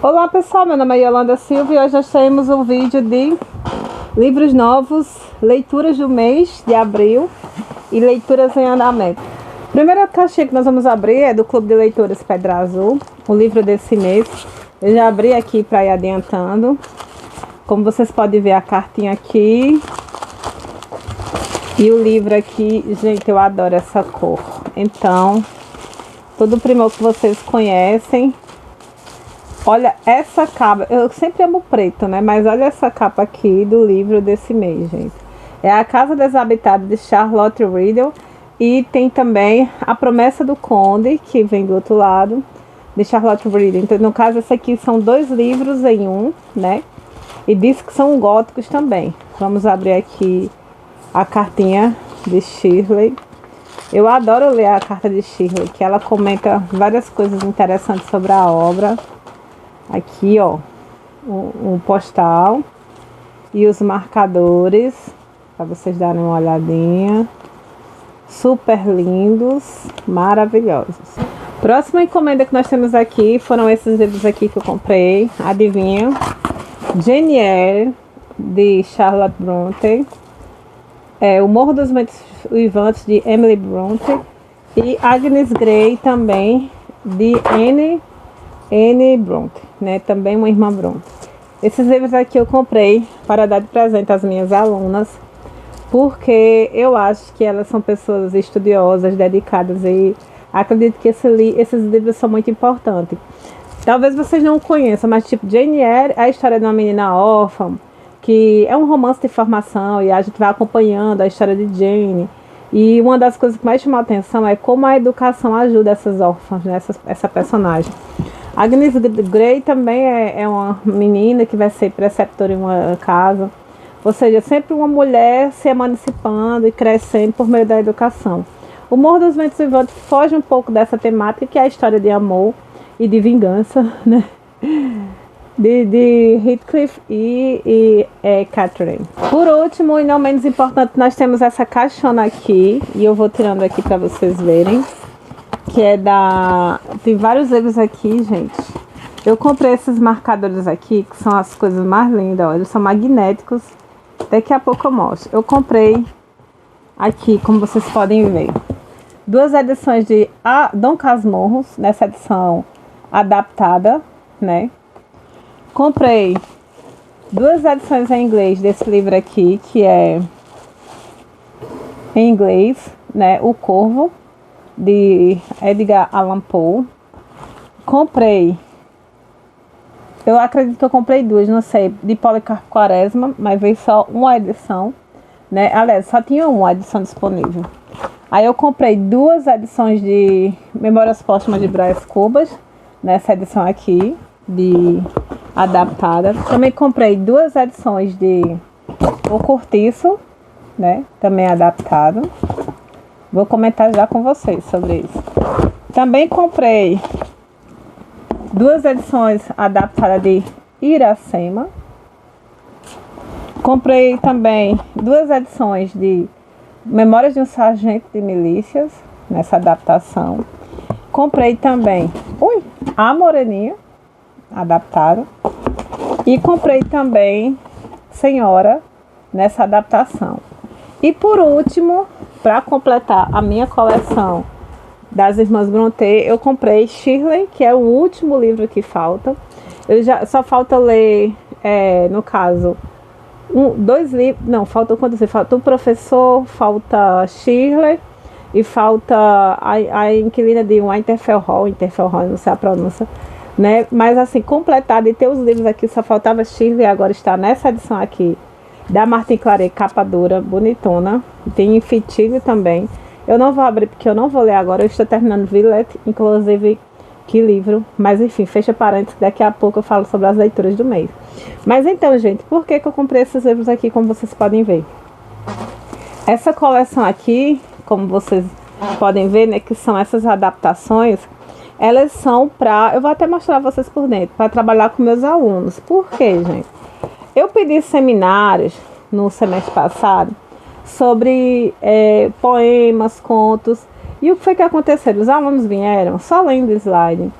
Olá pessoal, meu nome é Yolanda Silva e hoje nós temos um vídeo de livros novos, leituras do mês de abril e leituras em andamento. A primeira caixinha que nós vamos abrir é do Clube de Leituras Pedra Azul, o livro desse mês. Eu já abri aqui para ir adiantando. Como vocês podem ver, a cartinha aqui e o livro aqui. Gente, eu adoro essa cor. Então, todo primor que vocês conhecem. Olha essa capa, eu sempre amo preto, né? Mas olha essa capa aqui do livro desse mês, gente. É A Casa Desabitada de Charlotte Riddle. E tem também A Promessa do Conde, que vem do outro lado, de Charlotte Riddle. Então, no caso, esse aqui são dois livros em um, né? E diz que são góticos também. Vamos abrir aqui a cartinha de Shirley. Eu adoro ler a carta de Shirley, que ela comenta várias coisas interessantes sobre a obra. Aqui, ó, o postal e os marcadores, para vocês darem uma olhadinha. Super lindos, maravilhosos. Próxima encomenda que nós temos aqui foram esses livros aqui que eu comprei. Adivinha? Jane Eyre, de Charlotte Brontë. O Morro dos Ventos Uivantes, de Emily Brontë. E Agnes Grey, também, de Anne Brontë, né? Também uma irmã Brontë. Esses livros aqui eu comprei para dar de presente às minhas alunas, porque eu acho que elas são pessoas estudiosas, dedicadas, e acredito que esses livros são muito importantes. Talvez vocês não conheçam, mas tipo, Jane Eyre é a história de uma menina órfã, que é um romance de formação, e a gente vai acompanhando a história de Jane. E uma das coisas que mais chama a atenção é como a educação ajuda essas órfãs, né? essa personagem. Agnes Grey também é uma menina que vai ser preceptora em uma casa. Ou seja, sempre uma mulher se emancipando e crescendo por meio da educação. O Morro dos Ventos Uivantes foge um pouco dessa temática, que é a história de amor e de vingança, né? De Heathcliff e Catherine. Por último, e não menos importante, nós temos essa caixona aqui. E eu vou tirando aqui para vocês verem. Que é tem vários livros aqui, gente. Eu comprei esses marcadores aqui, que são as coisas mais lindas, ó. Eles são magnéticos. Daqui a pouco eu mostro. Eu comprei aqui, como vocês podem ver, duas edições de Dom Casmurro, nessa edição adaptada, né? Comprei duas edições em inglês desse livro aqui, que é em inglês, né? O Corvo, de Edgar Allan Poe. Comprei, eu acredito que eu comprei duas, não sei, de Policarpo Quaresma, mas veio só uma edição, né? Aliás, só tinha uma edição disponível. Aí eu comprei duas edições de Memórias Póstumas de Brás Cubas, nessa edição aqui, de adaptada. Também comprei duas edições de O Cortiço, né? Também adaptado. Vou comentar já com vocês sobre isso. Também comprei duas edições adaptadas de Iracema. Comprei também duas edições de Memórias de um Sargento de Milícias, nessa adaptação. Comprei também A Moreninha, adaptado. E comprei também Senhora, nessa adaptação. E por último, para completar a minha coleção das Irmãs Brontë, eu comprei Shirley, que é o último livro que falta. Só falta ler, no caso, dois livros. Não, falta quantos livros? Falta o Professor, falta Shirley e falta a Inquilina de Winterfell Hall, não sei a pronúncia, né? Mas assim, completado, e ter os livros aqui, só faltava Shirley, agora está nessa edição aqui da Martin Claret, capa dura, bonitona. Tem em fitilho também. Eu não vou abrir porque eu não vou ler agora. Eu estou terminando Villette, inclusive, que livro. Mas enfim, fecha parênteses, daqui a pouco eu falo sobre as leituras do mês. Mas então, gente, por que eu comprei esses livros aqui, como vocês podem ver? Essa coleção aqui, como vocês podem ver, né, que são essas adaptações, elas são eu vou até mostrar vocês por dentro, para trabalhar com meus alunos. Por quê, gente? Eu pedi seminários no semestre passado sobre poemas, contos. E o que foi que aconteceu? Os alunos vieram só lendo slide.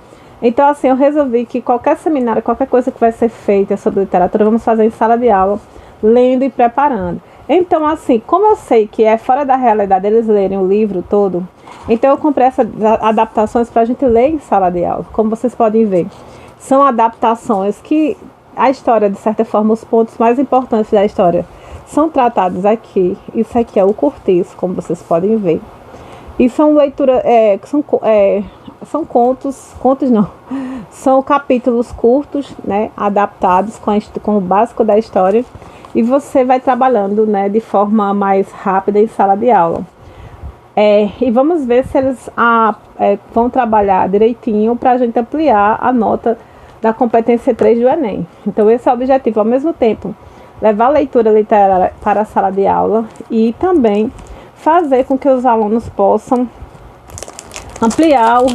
Então, assim, eu resolvi que qualquer seminário, qualquer coisa que vai ser feita sobre literatura, vamos fazer em sala de aula, lendo e preparando. Então, assim, como eu sei que é fora da realidade eles lerem o livro todo, então eu comprei essas adaptações para a gente ler em sala de aula. Como vocês podem ver, são adaptações que a história, de certa forma, os pontos mais importantes da história são tratados aqui. Isso aqui é o cortiço, como vocês podem ver. E são leituras, são contos não, são capítulos curtos, né, adaptados com o básico da história, e você vai trabalhando, né, de forma mais rápida em sala de aula. E vamos ver se eles vão trabalhar direitinho para a gente ampliar a nota da competência 3 do Enem. Então esse é o objetivo, ao mesmo tempo, levar a leitura literária para a sala de aula e também fazer com que os alunos possam ampliar os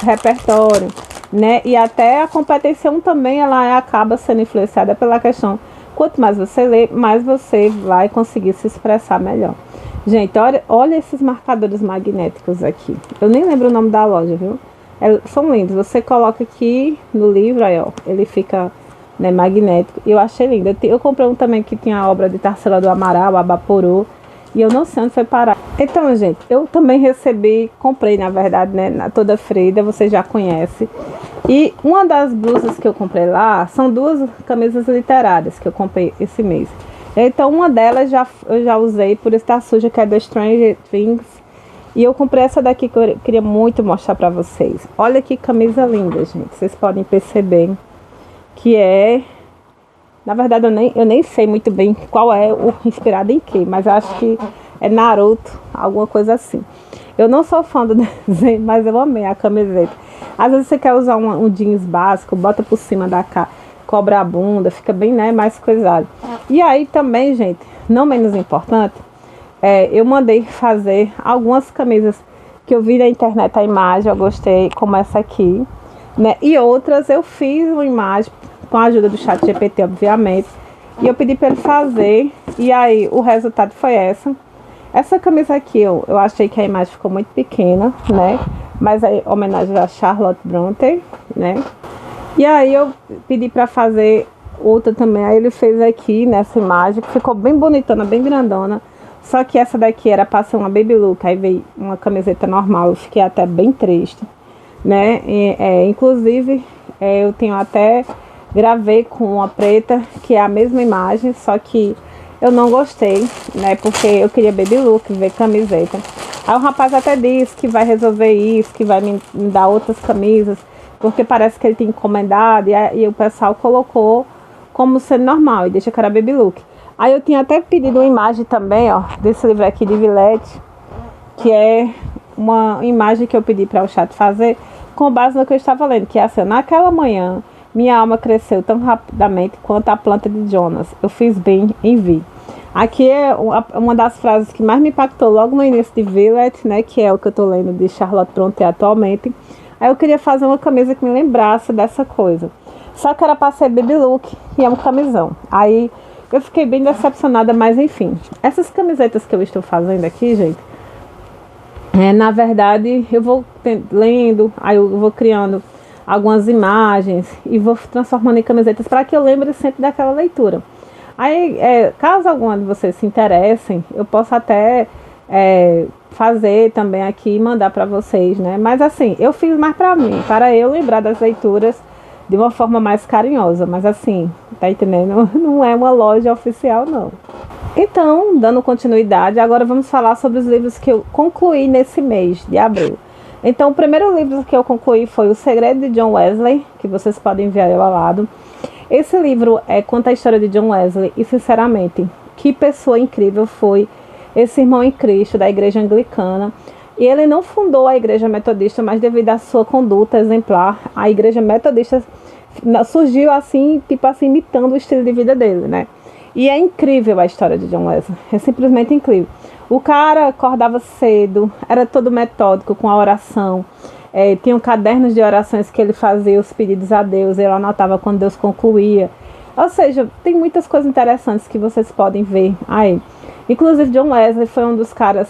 repertórios, né? E até a competência 1 também, ela acaba sendo influenciada pela questão, quanto mais você lê, mais você vai conseguir se expressar melhor. Gente, olha esses marcadores magnéticos aqui. Eu nem lembro o nome da loja, viu? São lindos. Você coloca aqui no livro, aí ó, ele fica, né, magnético. Eu achei lindo. Eu comprei um também que tinha a obra de Tarsila do Amaral, Abaporô. E eu não sei onde foi parar. Então, gente, eu também comprei, na verdade, né, na Toda Frida, você já conhece. E uma das blusas que eu comprei lá, são 2 camisas literárias que eu comprei esse mês. Então, uma delas eu já usei por estar suja, que é do Stranger Things. E eu comprei essa daqui que eu queria muito mostrar pra vocês. Olha que camisa linda, gente. Vocês podem perceber que é... Na verdade, eu nem sei muito bem qual é o inspirado em quê, mas eu acho que é Naruto, alguma coisa assim. Eu não sou fã do desenho, mas eu amei a camiseta. Às vezes você quer usar um jeans básico, bota por cima da cobra a bunda, fica bem, né, mais coisado. E aí também, gente, não menos importante, eu mandei fazer algumas camisas que eu vi na internet a imagem, eu gostei, como essa aqui, né? E outras eu fiz uma imagem com a ajuda do ChatGPT, obviamente. E eu pedi para ele fazer. E aí o resultado foi essa. Essa camisa aqui, eu achei que a imagem ficou muito pequena, né? Mas é homenagem a Charlotte Brontë, né? E aí eu pedi para fazer outra também. Aí ele fez aqui nessa imagem, que ficou bem bonitona, bem grandona. Só que essa daqui era para ser uma baby look. Aí veio uma camiseta normal. Eu fiquei até bem triste, né? Inclusive, eu tenho até... Gravei com uma preta, que é a mesma imagem, só que eu não gostei, né? Porque eu queria baby look, ver camiseta. Aí o rapaz até disse que vai resolver isso, que vai me dar outras camisas, porque parece que ele tem encomendado, e o pessoal colocou como sendo normal, e deixa que era baby look. Aí eu tinha até pedido uma imagem também, ó, desse livro aqui de Villette, que é uma imagem que eu pedi para o chat fazer, com base no que eu estava lendo, que é assim: naquela manhã, minha alma cresceu tão rapidamente quanto a planta de Jonas. Eu fiz bem em vir. Aqui é uma das frases que mais me impactou logo no início de Villette, né? Que é o que eu estou lendo de Charlotte Brontë atualmente. Aí eu queria fazer uma camisa que me lembrasse dessa coisa. Só que era para ser baby look e é um camisão. Aí eu fiquei bem decepcionada, mas enfim. Essas camisetas que eu estou fazendo aqui, gente, na verdade eu vou lendo, aí eu vou criando algumas imagens e vou transformando em camisetas para que eu lembre sempre daquela leitura. Aí, caso alguma de vocês se interessem, eu posso até fazer também aqui e mandar para vocês, né? Mas assim, eu fiz mais para mim, para eu lembrar das leituras de uma forma mais carinhosa. Mas assim, tá entendendo? Não é uma loja oficial, não. Então, dando continuidade, agora vamos falar sobre os livros que eu concluí nesse mês de abril. Então, o primeiro livro que eu concluí foi O Segredo de John Wesley, que vocês podem ver aí ao lado. Esse livro conta a história de John Wesley e, sinceramente, que pessoa incrível foi esse irmão em Cristo da igreja anglicana. E ele não fundou a igreja metodista, mas devido à sua conduta exemplar, a igreja metodista surgiu assim, tipo assim, imitando o estilo de vida dele, né? E é incrível a história de John Wesley, é simplesmente incrível. O cara acordava cedo, era todo metódico com a oração. Tinha cadernos de orações que ele fazia os pedidos a Deus, ele anotava quando Deus concluía. Ou seja, tem muitas coisas interessantes que vocês podem ver aí. Inclusive, John Wesley foi um dos caras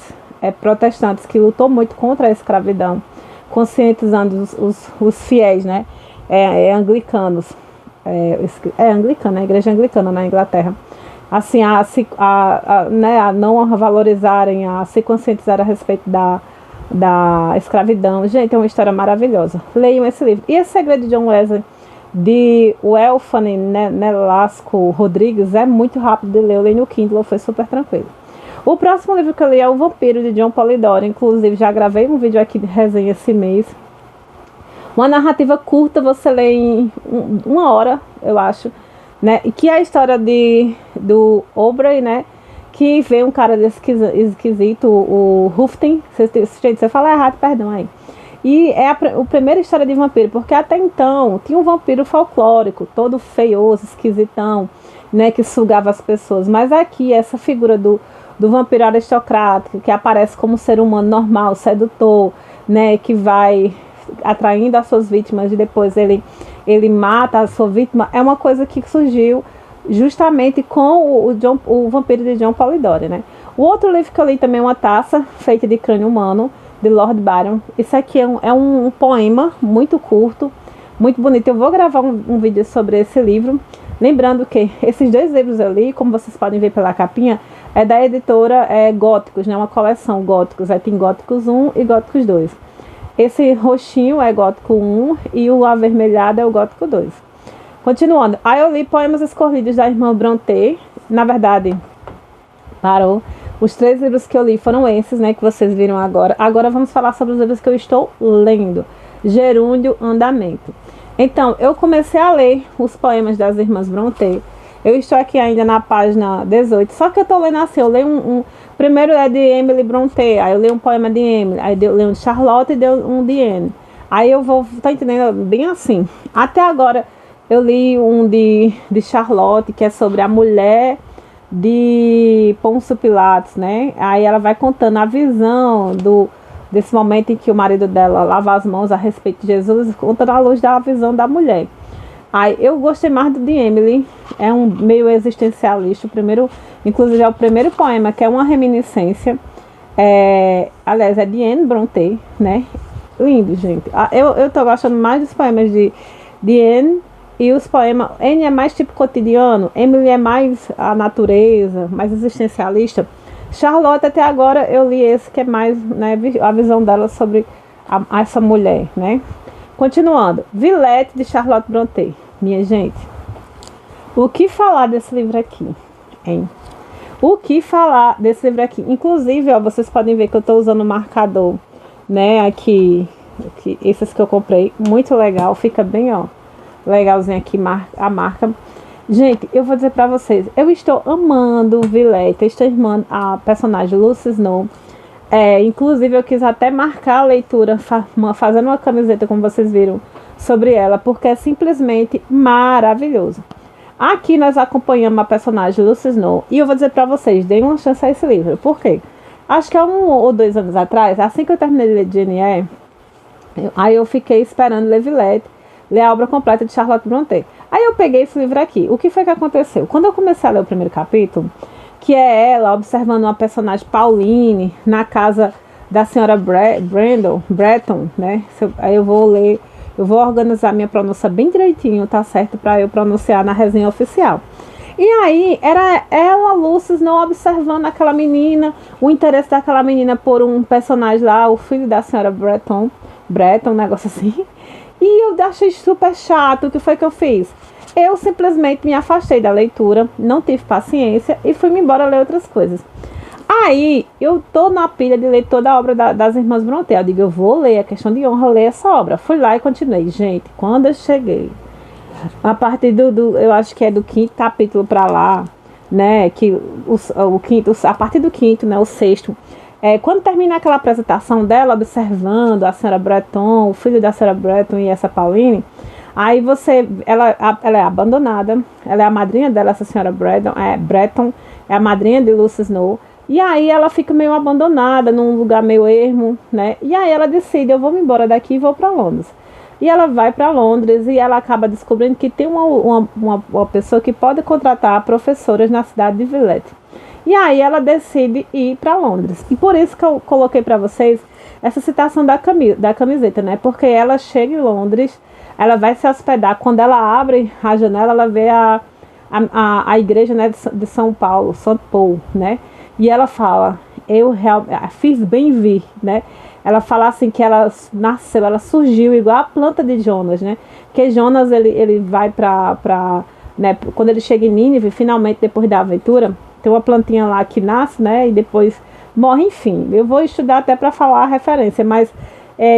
protestantes que lutou muito contra a escravidão. conscientizando os fiéis, né? Anglicanos. Anglicana, a igreja anglicana na Inglaterra. Assim, né, a não valorizarem, a se conscientizar a respeito da escravidão. Gente, é uma história maravilhosa. Leiam esse livro. E Esse Segredo de John Wesley, de Welfane Nelasco Rodrigues, é muito rápido de ler. Eu li no Kindle, foi super tranquilo. O próximo livro que eu li é O Vampiro, de John Polidori. Inclusive, já gravei um vídeo aqui de resenha esse mês. Uma narrativa curta, você lê em 1 hora, eu acho, né? E que é a história do Aubrey, né? Que vê um cara esquisito, o Ruften. Gente, você fala errado, perdão aí. E é a primeira história de vampiro, porque até então tinha um vampiro folclórico, todo feioso, esquisitão, né? Que sugava as pessoas. Mas aqui, essa figura do vampiro aristocrático, que aparece como um ser humano normal, sedutor, né? Que vai atraindo as suas vítimas e depois ele mata a sua vítima, é uma coisa que surgiu justamente com o Vampiro de John Polidori, né? O outro livro que eu li também é Uma Taça Feita de Crânio Humano, de Lord Byron. Isso aqui é um poema muito curto, muito bonito. Eu vou gravar um vídeo sobre esse livro. Lembrando que esses 2 livros eu li, como vocês podem ver pela capinha, é da editora Góticos, né? Uma coleção Góticos. Aí tem Góticos 1 e Góticos 2. Esse roxinho é Gótico 1 e o avermelhado é o Gótico 2. Continuando. Aí eu li Poemas Escolhidos da irmã Brontë. Na verdade, parou. Os 3 livros que eu li foram esses, né, que vocês viram agora. Agora vamos falar sobre os livros que eu estou lendo. Gerúndio, Andamento. Então, eu comecei a ler os poemas das irmãs Brontë. Eu estou aqui ainda na página 18. Só que eu estou lendo assim, eu leio primeiro é de Emily Brontë, aí eu leio um poema de Emily, aí eu leio um de Charlotte e deu um de Anne. Aí eu vou, tá entendendo? Bem assim. Até agora eu li um de Charlotte, que é sobre a mulher de Pôncio Pilatos, né? Aí ela vai contando a visão desse momento em que o marido dela lava as mãos a respeito de Jesus, contando à luz da visão da mulher. Aí eu gostei mais do de Emily, é um meio existencialista, inclusive é o primeiro poema, que é uma reminiscência, aliás, é de Anne Brontë, né? Lindo, gente. Eu tô gostando mais dos poemas de Anne, e os poemas, Anne é mais tipo cotidiano, Emily é mais a natureza, mais existencialista. Charlotte, até agora, eu li esse que é mais, né, a visão dela sobre essa mulher, né? Continuando, Villette, de Charlotte Brontë. Minha gente, o que falar desse livro aqui, hein? O que falar desse livro aqui? Inclusive, ó, vocês podem ver que eu estou usando o marcador, né, aqui, esses que eu comprei, muito legal, fica bem, ó, legalzinho aqui, a marca. Gente, eu vou dizer pra vocês, eu estou amando Villette, eu estou amando a personagem Lucy Snow. Inclusive eu quis até marcar a leitura, fazendo uma camiseta, como vocês viram, sobre ela, porque é simplesmente maravilhoso. Aqui nós acompanhamos a personagem Lucy Snow, e eu vou dizer pra vocês, deem uma chance a esse livro. Por quê? Acho que há 1 ou 2 anos atrás, assim que eu terminei de ler Jane Eyre, aí eu fiquei esperando ler Villette, ler a obra completa de Charlotte Brontë. Aí eu peguei esse livro aqui. O que foi que aconteceu? Quando eu comecei a ler o primeiro capítulo, que é ela observando uma personagem Pauline na casa da senhora Breton, né? Aí eu vou ler, eu vou organizar minha pronúncia bem direitinho, tá certo? Para eu pronunciar na resenha oficial. E aí, era ela, Lucy Snow, observando aquela menina, o interesse daquela menina por um personagem lá, o filho da senhora Breton, um negócio assim. E eu achei super chato. O que foi que eu fiz? Eu simplesmente me afastei da leitura, não tive paciência e fui-me embora ler outras coisas. Aí, eu tô na pilha de ler toda a obra das irmãs Brontë. Eu digo, eu vou ler, a questão de honra, ler essa obra. Fui lá e continuei. Gente, quando eu cheguei, a partir eu acho que é do 5º capítulo pra lá, né, que o quinto, a partir do 5º, né, o 6º, quando termina aquela apresentação dela, observando a senhora Breton, o filho da senhora Breton e essa Pauline, aí ela é abandonada, ela é a madrinha dela, essa senhora Breton, é a madrinha de Lucy Snow, e aí ela fica meio abandonada, num lugar meio ermo, né, e aí ela decide, eu vou me embora daqui e vou para Londres. E ela vai para Londres e ela acaba descobrindo que tem uma pessoa que pode contratar professoras na cidade de Villette. E aí ela decide ir para Londres. E por isso que eu coloquei para vocês essa citação da camiseta, né? Porque ela chega em Londres, ela vai se hospedar. Quando ela abre a janela, ela vê a igreja, né, de São Paulo, São Paulo, né? E ela fala, fiz bem vir, né? Ela fala assim que ela nasceu, ela surgiu igual a planta de Jonas, né? Que Jonas, ele vai né, quando ele chega em Nínive, finalmente, depois da aventura, tem uma plantinha lá que nasce, né? E depois morre, enfim. Eu vou estudar até para falar a referência, mas,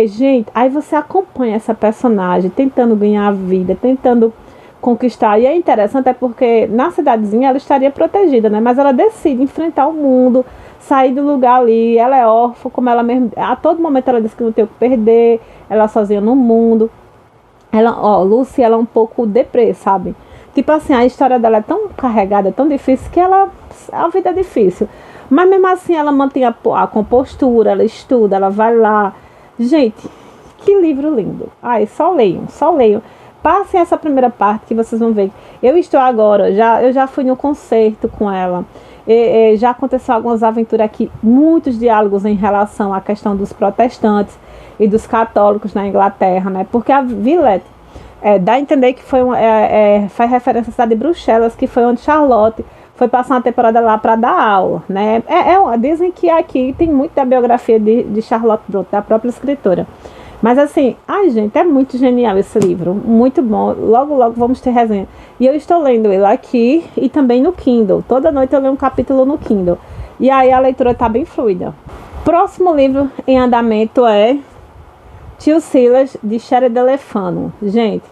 gente, aí você acompanha essa personagem tentando ganhar a vida, tentando conquistar. E é interessante, porque na cidadezinha ela estaria protegida, né? Mas ela decide enfrentar o mundo, sair do lugar ali. Ela é órfã, como ela mesmo. A todo momento ela diz que não tem o que perder, ela sozinha no mundo. Lucy, ela é um pouco deprê, sabe? Tipo assim, a história dela é tão carregada, tão difícil, que a vida é difícil. Mas mesmo assim ela mantém a compostura, ela estuda, ela vai lá. Gente, que livro lindo. Ai, só leiam, só leiam. Passem essa primeira parte que vocês vão ver. Eu estou agora, eu já fui no concerto com ela. Já aconteceu algumas aventuras aqui, muitos diálogos em relação à questão dos protestantes e dos católicos na Inglaterra, né? Porque a Villette dá a entender que faz referência à cidade de Bruxelas, que foi onde Charlotte foi passar uma temporada lá para dar aula, né? Dizem que aqui tem muito da biografia de Charlotte Brontë, da própria escritora. Mas assim, ai gente, é muito genial esse livro, muito bom. Logo, logo vamos ter resenha. E eu estou lendo ele aqui e também no Kindle. Toda noite eu leio um capítulo no Kindle. E aí a leitura está bem fluida. Próximo livro em andamento é Tio Silas, de Sheridan Le Fanu. Gente,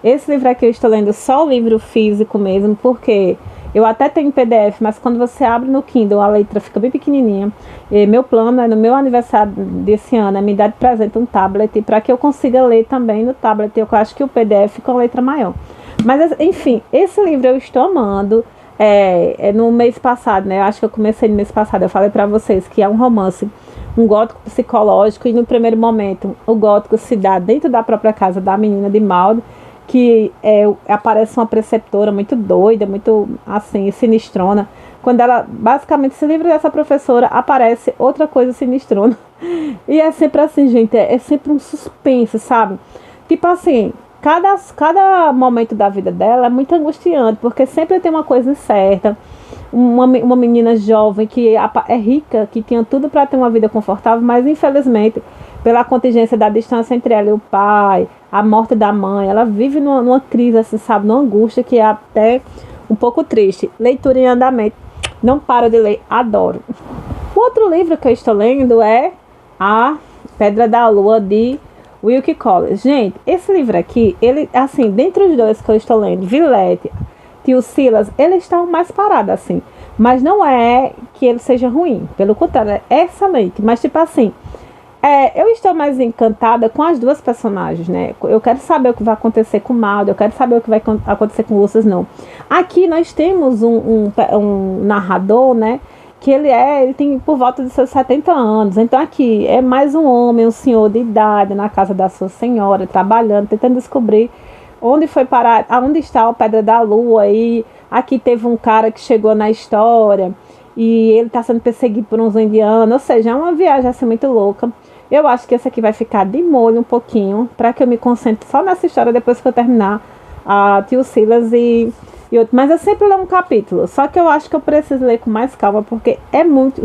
esse livro aqui eu estou lendo só o livro físico mesmo, porque eu até tenho PDF, mas quando você abre no Kindle, a letra fica bem pequenininha. E meu plano é, no meu aniversário desse ano, me dar de presente um tablet, para que eu consiga ler também no tablet. Eu acho que o PDF com letra maior. Mas, enfim, esse livro eu estou amando. No mês passado, né? Eu acho que eu comecei no mês passado. Eu falei para vocês que é um romance, um gótico psicológico. E no primeiro momento, o gótico se dá dentro da própria casa da menina de Maud, que aparece uma preceptora muito doida, muito assim, sinistrona. Quando ela, basicamente, se livra dessa professora, aparece outra coisa sinistrona. E é sempre assim, gente, é sempre um suspense, sabe? Tipo assim, cada momento da vida dela é muito angustiante, porque sempre tem uma coisa incerta. Uma menina jovem que é rica, que tinha tudo para ter uma vida confortável, mas infelizmente, pela contingência da distância entre ela e o pai, a morte da mãe, ela vive numa crise, assim, sabe, numa angústia que é até um pouco triste. Leitura em andamento, não paro de ler, adoro. O outro livro que eu estou lendo é A Pedra da Lua, de Wilkie Collins. Gente, esse livro aqui, ele, assim, dentre os dois que eu estou lendo, Villette, Tio Silas, eles estão mais parados, assim. Mas não é que ele seja ruim, pelo contrário, é excelente. Mas, tipo assim, eu estou mais encantada com as duas personagens, né? Eu quero saber o que vai acontecer com o Maud, eu quero saber o que vai acontecer com o Lucius, não. Aqui nós temos um narrador, né? Que ele tem por volta de seus 70 anos. Então aqui é mais um homem, um senhor de idade, na casa da sua senhora, trabalhando, tentando descobrir onde foi parar, aonde está a Pedra da Lua. E aqui teve um cara que chegou na história e ele está sendo perseguido por uns indianos. Ou seja, é uma viagem assim muito louca. Eu acho que esse aqui vai ficar de molho um pouquinho, para que eu me concentre só nessa história depois que eu terminar a Tio Silas e outro. Mas eu sempre leio um capítulo, só que eu acho que eu preciso ler com mais calma, porque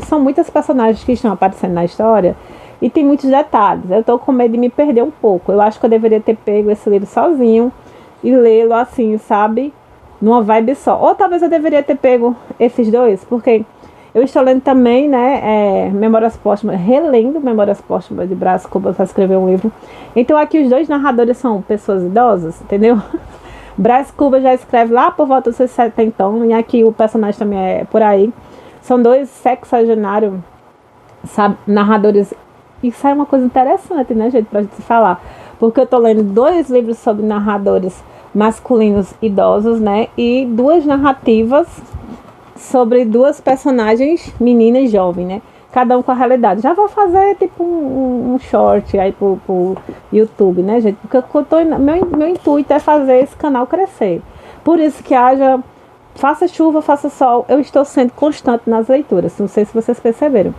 são muitas personagens que estão aparecendo na história e tem muitos detalhes. Eu estou com medo de me perder um pouco. Eu acho que eu deveria ter pego esse livro sozinho e lê-lo assim, sabe? Numa vibe só. Ou talvez eu deveria ter pego esses dois, porque eu estou lendo também, né, Memórias Póstumas, relendo Memórias Póstumas de Brás Cubas para escrever um livro. Então aqui os dois narradores são pessoas idosas, entendeu? Brás Cubas já escreve lá por volta dos seus 70 anos, e aqui o personagem também é por aí. São dois sexagenários, sabe, narradores. Isso é uma coisa interessante, né, gente, pra gente falar. Porque eu tô lendo 2 livros sobre narradores masculinos idosos, né, e 2 narrativas sobre 2 personagens meninas jovens, né? Cada um com a realidade. Já vou fazer tipo um short aí pro YouTube, né, gente? Porque meu intuito é fazer esse canal crescer. Por isso que faça chuva, faça sol, eu estou sendo constante nas leituras. Não sei se vocês perceberam.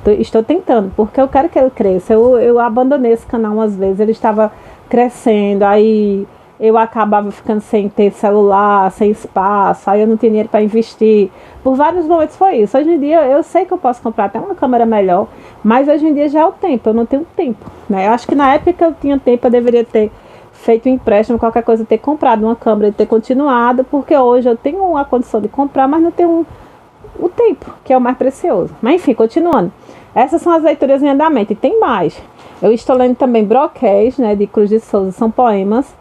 Estou tentando, porque eu quero que ele cresça. Eu abandonei esse canal umas vezes, ele estava crescendo, aí eu acabava ficando sem ter celular, sem espaço, aí eu não tinha dinheiro para investir. Por vários momentos foi isso. Hoje em dia eu sei que eu posso comprar até uma câmera melhor, mas hoje em dia já é o tempo, eu não tenho tempo, né? Eu acho que na época que eu tinha tempo eu deveria ter feito um empréstimo, qualquer coisa, ter comprado uma câmera e ter continuado, porque hoje eu tenho a condição de comprar, mas não tenho o tempo, que é o mais precioso. Mas enfim, continuando. Essas são as leituras em andamento, e tem mais. Eu estou lendo também Broquéis, né, de Cruz de Souza, são poemas,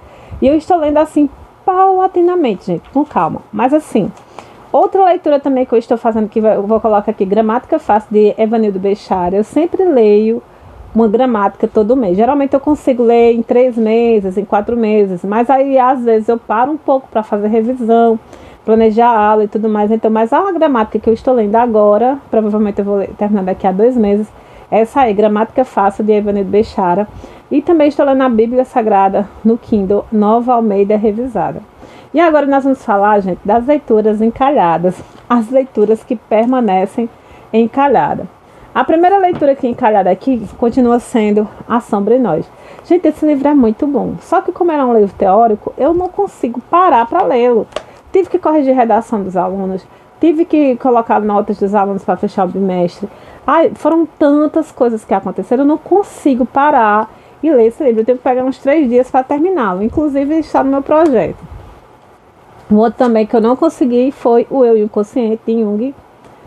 e eu estou lendo assim, paulatinamente, gente, com calma. Mas assim, outra leitura também que eu estou fazendo, que eu vou colocar aqui, Gramática Fácil, de Evanildo Bechara. Eu sempre leio uma gramática todo mês. Geralmente eu consigo ler em 3 meses, em 4 meses, mas aí às vezes eu paro um pouco para fazer revisão, planejar a aula e tudo mais. Então, mas a gramática que eu estou lendo agora, provavelmente eu vou terminar daqui a 2 meses, é essa aí, Gramática Fácil, de Evanildo Bechara. E também estou lendo a Bíblia Sagrada no Kindle, Nova Almeida Revisada. E agora nós vamos falar, gente, das leituras encalhadas, as leituras que permanecem encalhadas. A primeira leitura que encalhada aqui continua sendo A Sombra em Nós. Gente, esse livro é muito bom, só que como era um livro teórico, eu não consigo parar para lê-lo. Tive que corrigir a redação dos alunos, tive que colocar notas dos alunos para fechar o bimestre. Ai, foram tantas coisas que aconteceram, eu não consigo parar e ler esse livro. Eu tenho que pegar uns 3 dias para terminá-lo, inclusive está no meu projeto. Um outro também que eu não consegui foi O Eu e o Inconsciente, de Jung.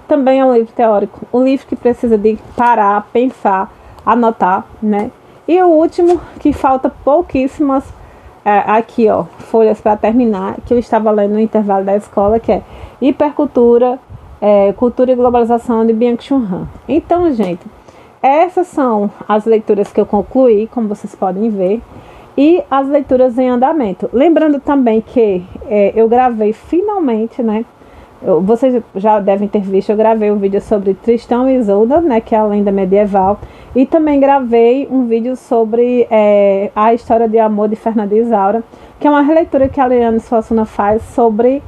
Também é um livro teórico, um livro que precisa de parar, pensar, anotar, né? E o último, que falta pouquíssimas, aqui ó, folhas para terminar, que eu estava lendo no intervalo da escola, que é Hipercultura, Cultura e Globalização, de Byung-Chul Han. Então, gente, essas são as leituras que eu concluí, como vocês podem ver, e as leituras em andamento. Lembrando também que eu gravei finalmente, né? Vocês já devem ter visto, eu gravei um vídeo sobre Tristão e Isolda, né, que é a lenda medieval, e também gravei um vídeo sobre a história de amor de Fernanda e Isaura, que é uma releitura que a Leandro Suassuna faz sobre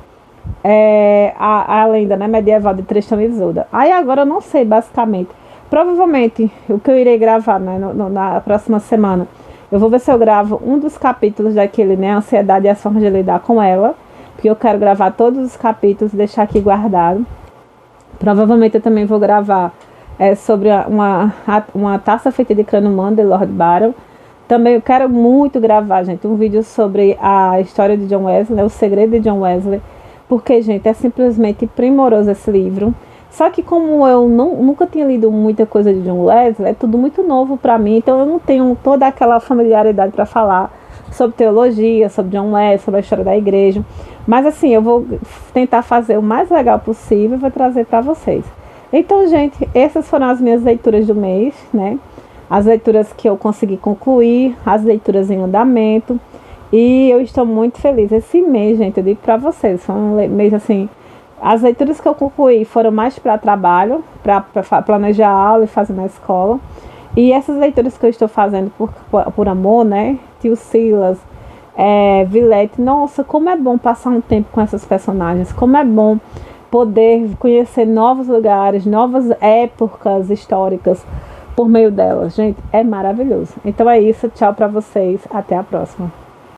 a lenda, né, medieval de Tristão e Isolda. Aí agora eu não sei, basicamente, provavelmente o que eu irei gravar, né, na próxima semana, eu vou ver se eu gravo um dos capítulos daquele, né, Ansiedade e as Formas de Lidar com Ela, porque eu quero gravar todos os capítulos, deixar aqui guardado. Provavelmente eu também vou gravar sobre uma taça feita de crânio humano, de Lord Byron. Também eu quero muito gravar, gente, um vídeo sobre a história de John Wesley, o segredo de John Wesley, porque, gente, é simplesmente primoroso esse livro. Só que como eu nunca tinha lido muita coisa de John Wesley, é tudo muito novo para mim, então eu não tenho toda aquela familiaridade para falar sobre teologia, sobre John Wesley, sobre a história da igreja. Mas assim, eu vou tentar fazer o mais legal possível e vou trazer para vocês. Então, gente, essas foram as minhas leituras do mês, né? As leituras que eu consegui concluir, as leituras em andamento. E eu estou muito feliz. Esse mês, gente, eu digo para vocês, foi um mês assim, as leituras que eu concluí foram mais para trabalho, para planejar a aula e fazer na escola. E essas leituras que eu estou fazendo por amor, né? Tio Silas, Vilete, nossa, como é bom passar um tempo com essas personagens, como é bom poder conhecer novos lugares, novas épocas históricas por meio delas, gente, é maravilhoso. Então é isso, tchau para vocês, até a próxima.